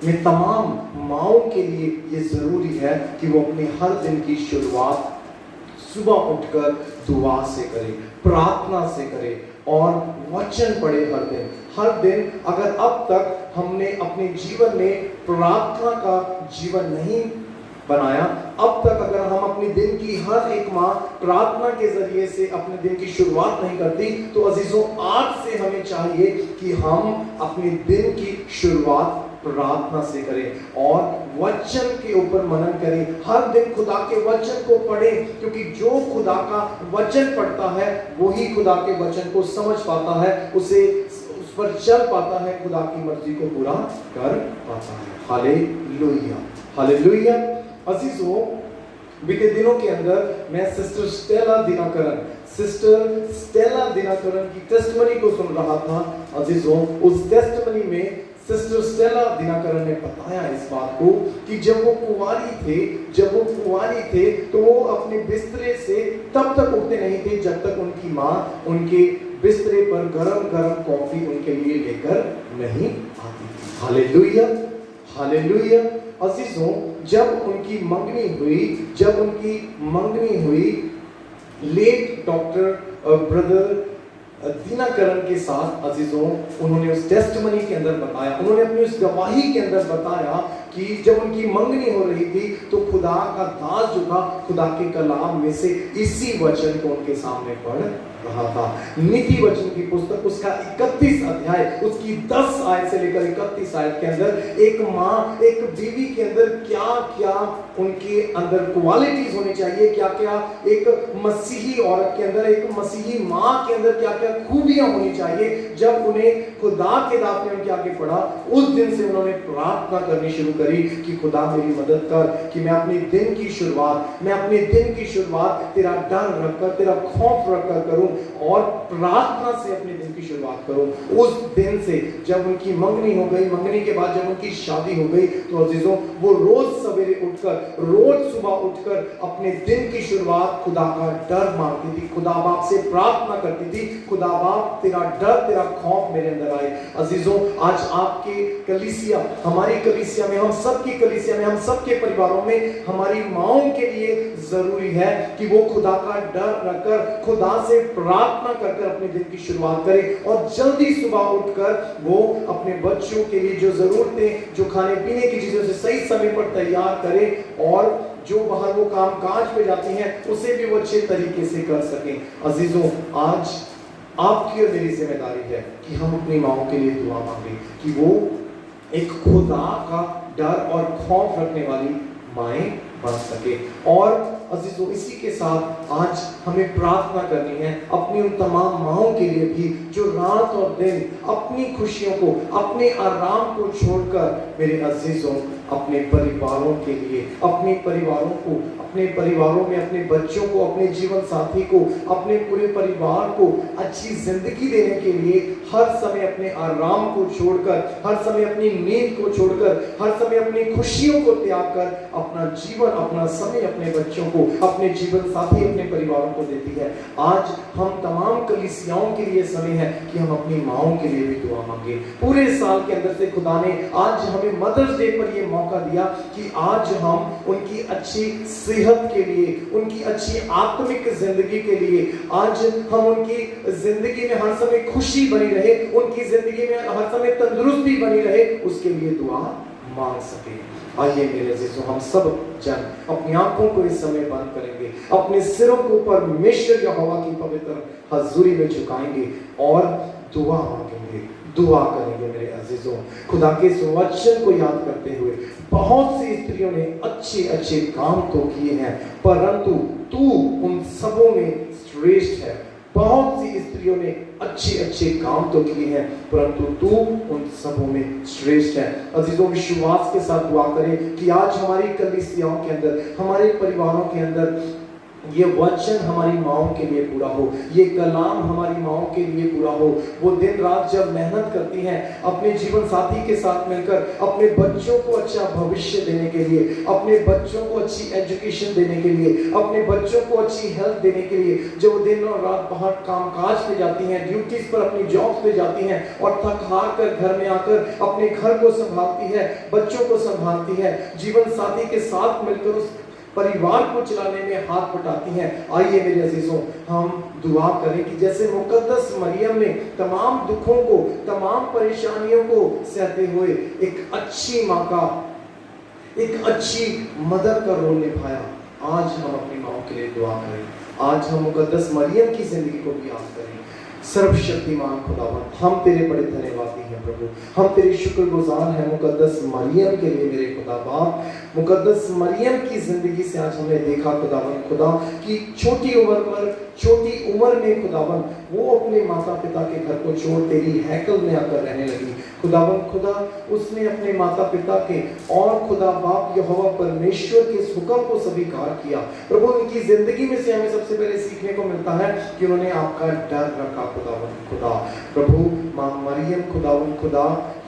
में तमाम माओं के लिए ये जरूरी है कि वो अपने हर दिन की शुरुआत सुबह उठकर दुआ से करे, प्रार्थना से करे और वचन पढ़े हर दिन। हर दिन अगर अब तक हमने अपने जीवन में प्रार्थना का जीवन नहीं बनाया। अब तक अगर हम अपने दिन की हर एक माँ प्रार्थना के जरिए से अपने दिन की शुरुआत नहीं करती, तो अजीजों आज से हमें चाहिए कि हम अपने दिन की शुरुआत प्रार्थना से करें और वचन के ऊपर मनन करें। हर दिन खुदा के वचन को पढ़ें, क्योंकि जो खुदा का वचन पढ़ता है वही खुदा के वचन को समझ पाता है, उसे उस पर चल पाता है, खुदा की मर्जी को पूरा कर पाता है। Hallelujah, hallelujah. अजीजों, बीते दिनों के अंदर मैं सिस्टर स्टेला दिनाकरन की टेस्टिमनी को सुन रहा था। अजीजों, उस टेस्टिमनी में सिस्टर स्टेला दिनाकरन ने बताया इस बात को कि जब वो कुंवारी थे तो वो अपने बिस्तरे से तब तक उठते नहीं थे जब तक उनकी माँ उनके बिस्तरे पर गरम गरम कॉफी उनके लिए लेकर नहीं आती थी। Hallelujah, hallelujah. अजीजों, जब उनकी मंगनी हुई लेट डॉक्टर ब्रदर दिनाकरन के साथ, अजीजों, उन्होंने उस टेस्टिमनी के अंदर बताया, उन्होंने अपनी उस गवाही के अंदर बताया कि जब उनकी मंगनी हो रही थी तो खुदा का दास जो था, खुदा के कलाम में से इसी वचन को उनके सामने पढ़ रहा था। नीति वचन की पुस्तक उसका 31 अध्याय उसकी 10 आयत से लेकर 31 आयत के अंदर एक माँ, एक बीवी के अंदर क्या क्या उनके अंदर क्वालिटीज होनी चाहिए, क्या क्या एक मसीही औरत के अंदर, एक मसीही माँ के अंदर क्या क्या खूबियां होनी चाहिए। जब उन्हें खुदा के दास ने उनके आगे पढ़ा, उस दिन से उन्होंने प्रार्थना करनी शुरू करी कि खुदा मेरी मदद कर कि मैं अपने दिन की शुरुआत तेरा डर रखकर, तेरा खौफ रखकर करूं और प्रार्थना से अपने दिन की शुरुआत करूं। उस दिन से जब उनकी मंगनी हो गई, मंगनी के बाद जब उनकी शादी हो गई, तो अजीजों, वो रोज सवेरे उठकर, रोज सुबह उठकर अपने दिन की शुरुआत खुदा का डर मांगती थी, खुदा बाप से प्रार्थना करती थी, खुदा बाप तेरा डर, तेरा खौफ मेरे अंदर आए। अजीजों, आज आपके कलीसिया, हमारी कलीसिया में, हम सबकी कलीसिया में, हम सबके परिवारों में हमारी माओं के लिए जरूरी है कि वो खुदा का डर रखकर, खुदा से प्रार्थना कर अपने दिन की शुरुआत करें और जल्दी सुबह उठकर वो अपने बच्चों के लिए जो जरूरतें, जो खाने पीने की चीजों से सही समय पर तैयार करें और जो बाहर वो काम काज पे जाती हैं उसे भी वो अच्छे तरीके से कर सकें। अजीजों, आज आपकी और मेरी जिम्मेदारी है कि हम अपनी माओं के लिए दुआ मांगे कि वो एक खुदा का डर और खौफ रखने वाली माएं बन सके। और अजीजों, इसी के साथ आज हमें प्रार्थना करनी है अपनी उन तमाम माओं के लिए भी जो रात और दिन अपनी खुशियों को, अपने आराम को छोड़कर, मेरे अजीजों, अपने परिवारों के लिए, अपने परिवारों को, अपने परिवारों में अपने बच्चों को, अपने जीवन साथी को, अपने पूरे परिवार को अच्छी जिंदगी देने के लिए हर समय अपने आराम को छोड़कर, हर समय अपनी नींद को छोड़कर, हर समय अपनी खुशियों को त्याग कर अपना जीवन, अपना समय अपने बच्चों को, अपने जीवन साथी, अपने परिवारों को देती है। आज हम तमाम कलीसियाओं के लिए समय है कि हम अपनी माओं के लिए भी दुआ मांगे। पूरे साल के अंदर से खुदा ने आज हमें मदर्स डे पर यह मौका दिया कि आज हम उनकी अच्छी सेहत के लिए, उनकी अच्छी आत्मिक जिंदगी के लिए, आज हम उनकी जिंदगी में हर समय खुशी बनी रहे, उनकी जिंदगी में हर समय तंदुरुस्ती बनी रहे, उसके लिए दुआ मांग सके। आइए मेरे अजीजों, हम सब जन अपनी आंखों को इस समय बंद करेंगे, अपने सिरों को परमेश्वर यहोवा की पवित्र हजूरी में झुकाएंगे और दुआ मांगेंगे, दुआ करेंगे। मेरे अजीजों, खुदा के इस वचन को याद करते हुए बहुत सी स्त्रियों ने अच्छे अच्छे काम तो किए हैं, परंतु तू उन सबों में श्रेष्ठ है। बहुत सी स्त्रियों ने अच्छे अच्छे काम तो किए हैं, परंतु तू उन सबों में श्रेष्ठ है। अजीजों, विश्वास के साथ दुआ करें कि आज हमारी कलीसियाओं के अंदर, हमारे परिवारों के अंदर ये वचन हमारी माओं के लिए पूरा हो, ये कलाम हमारी माओं के लिए पूरा हो। वो दिन रात जब मेहनत करती हैं अपने जीवन साथी के साथ मिलकर अपने बच्चों को अच्छा भविष्य देने के लिए, अपने बच्चों को अच्छी एजुकेशन देने के लिए, अपने बच्चों को अच्छी हेल्थ देने के लिए, जब वो दिन और रात बाहर कामकाज पे जाती हैं, ड्यूटीज पर, अपनी जॉब पे जाती हैं और थक हार कर घर में आकर अपने घर को संभालती है, बच्चों को संभालती है, जीवन साथी के साथ मिलकर उस परिवार को चलाने में हाथ बटाती हैं। आइए मेरे अजीजों, हम दुआ करें कि जैसे मुकद्दस मरियम ने तमाम दुखों को, तमाम परेशानियों को सहते हुए एक अच्छी माँ का, एक अच्छी मदर का रोल निभाया। आज हम अपनी माओ के लिए दुआ करें। आज हम मुकद्दस मरियम की जिंदगी को भी याद करें। सर्वशक्तिमान खुदावन, हम तेरे बड़े धन्यवादी हैं प्रभु। हम तेरे शुक्रगुजार हैं मुकद्दस मरियम के लिए मेरे खुदा बाप। मुकद्दस मरियम की जिंदगी से आज हमने देखा खुदावन खुदा कि छोटी उम्र में खुदावन वो अपने माता पिता के घर को छोड़ तेरी हैकल में आकर रहने लगी। खुदावन खुदा उसने अपने माता पिता के और खुदा बाप यहोवा परमेश्वर के इस हुक्म को स्वीकार किया। प्रभु उनकी जिंदगी में से हमें सबसे पहले सीखने को मिलता है कि उन्होंने आपका डर रखा। खुदावन खुदा प्रभु मां मरियम खुदावन खुदा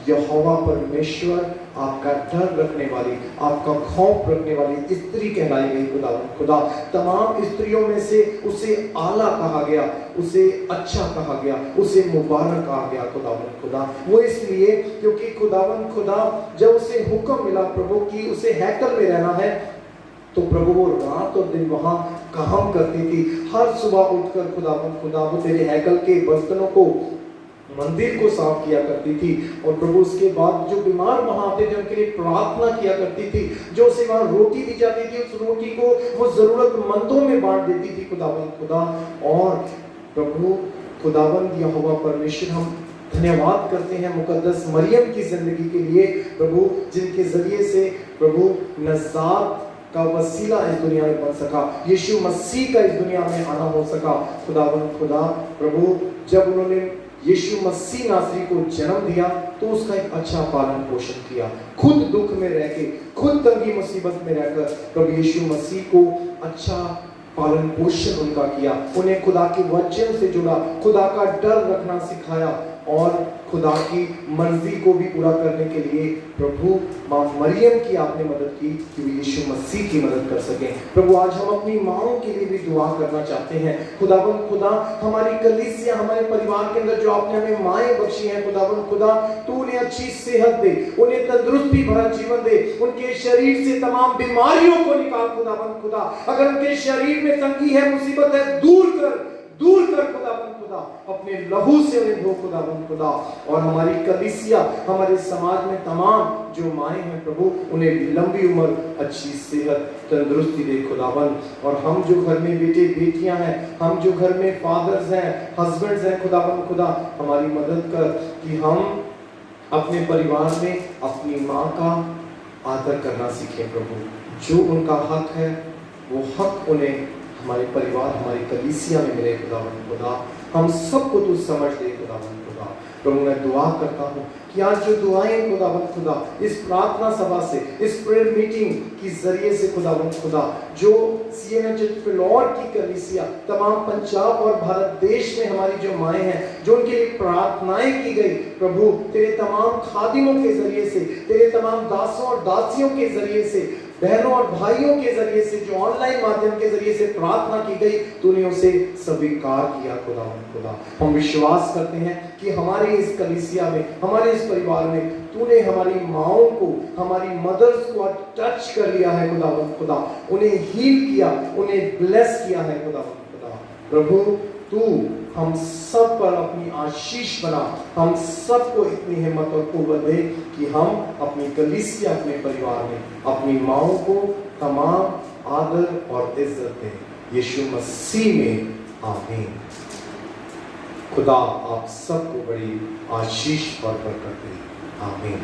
यहोवा परमेश्वर आपका डर रखने वाली, आपका खौफ रखने वाली स्त्री कहलाई गई। खुदावन खुदा तमाम स्त्रियों में से उसे आला कहा गया, उसे अच्छा कहा गया, उसे मुबारक कहा गया। खुदावन खुदा वो इसलिए क्योंकि खुदावन खुदा जब उसे हुक्म मिला प्रभु की उसे हैकल में रहना है तो प्रभु वो रात और दिन वहां काम करती थी। हर सुबह उठकर खुदावन खुदा वो तेरे हैकल के बर्तनों को, मंदिर को साफ किया करती थी। और प्रभु उसके बाद जो बीमार वहां आते थे उनके लिए प्रार्थना किया करती थी। जो उसे वहां रोटी दी जाती थी उस रोटी को वो जरूरतमंदों में बांट देती थी। खुदावन खुदा और प्रभु खुदावन यहोवा परमेश्वर हम धन्यवाद करते हैं मुकद्दस मरियम की जिंदगी के लिए प्रभु, जिनके जरिए से प्रभु नजात का वसीला इस दुनिया में बन सका, यीशु मसीह का इस दुनिया में आना हो सका। खुदावन खुदा प्रभु जब उन्होंने यीशु मसीह नासरी को जन्म दिया तो उसका एक अच्छा पालन पोषण किया। खुद दुख में रह के, खुद तंगी मुसीबत में रहकर प्रभु यीशु मसीह को अच्छा पालन पोषण उनका किया। उन्हें खुदा के वचन से जुड़ा, खुदा का डर रखना सिखाया और खुदा की मर्जी को भी पूरा करने के लिए प्रभु मां मरियम की आपने मदद की कि वे यीशु मसीह की मदद कर सकें। प्रभु आज हम अपनी माओं के लिए भी दुआ करना चाहते हैं। खुदावन खुदा हमारी कलीसिया, हमारे परिवार के अंदर जो आपने हमें माएं बख्शी हैं खुदावन खुदा तू उन्हें अच्छी सेहत दे, उन्हें तंदुरुस्ती भरा जीवन दे, उनके शरीर से तमाम बीमारियों को निकाल खुदावन खुदा। अगर उनके शरीर में तंगी है, मुसीबत है, दूर कर खुदावन खुदा, अपने लहू से उन्हें धो खुदावन खुदा। और हमारी कलीसिया, हमारे समाज में तमाम जो माएं हैं प्रभु उन्हें लंबी उम्र, अच्छी सेहत, तंदुरुस्ती दे खुदावन। और हम जो घर में बेटे बेटियां हैं, हम जो घर में फादर्स हैं, हस्बैंड्स हैं खुदावन खुदा, हमारी मदद कर कि हम अपने परिवार में अपनी माँ का आदर करना सीखें प्रभु। जो उनका हक है वो हक उन्हें हमारे परिवार, हमारी कलीसिया में मिले खुदावन खुदा। हम सबको तू समझ दे खुदावन खुदा। प्रभु मैं दुआ करता हूँ कि आज जो दुआएं खुदावन खुदा इस प्रार्थना सभा से, इस प्रेयर मीटिंग के जरिए से खुदावन खुदा जो सीएनएच चर्च फिलौर की कलीसिया, तमाम पंजाब और भारत देश में हमारी जो माएं हैं, जो उनके लिए प्रार्थनाएं की गई प्रभु तेरे तमाम खादिमों के जरिए से, तेरे तमाम दासों और दासियों के जरिए से, बहनों और भाइयों के जरिए से, जो ऑनलाइन माध्यम के जरिए से प्रार्थना की गई, तूने उसे स्वीकार किया खुदावन खुदा। हम विश्वास करते हैं कि हमारे इस कलीसिया में, हमारे इस परिवार में तूने हमारी माओं को, हमारी मदर्स को टच कर लिया है खुदावन खुदा, उन्हें हील किया, उन्हें ब्लेस किया है खुदावन खुदा। प्रभु तू हम सब पर अपनी आशीष बना, हम सबको इतनी हिम्मत और कुव्वत दे कि हम अपनी कलीसिया, अपने परिवार में अपनी माओं को तमाम आदर और इज्जत दें। यीशु मसीह में आमीन। खुदा आप सबको बड़ी आशीष और बरकत दे। आमीन।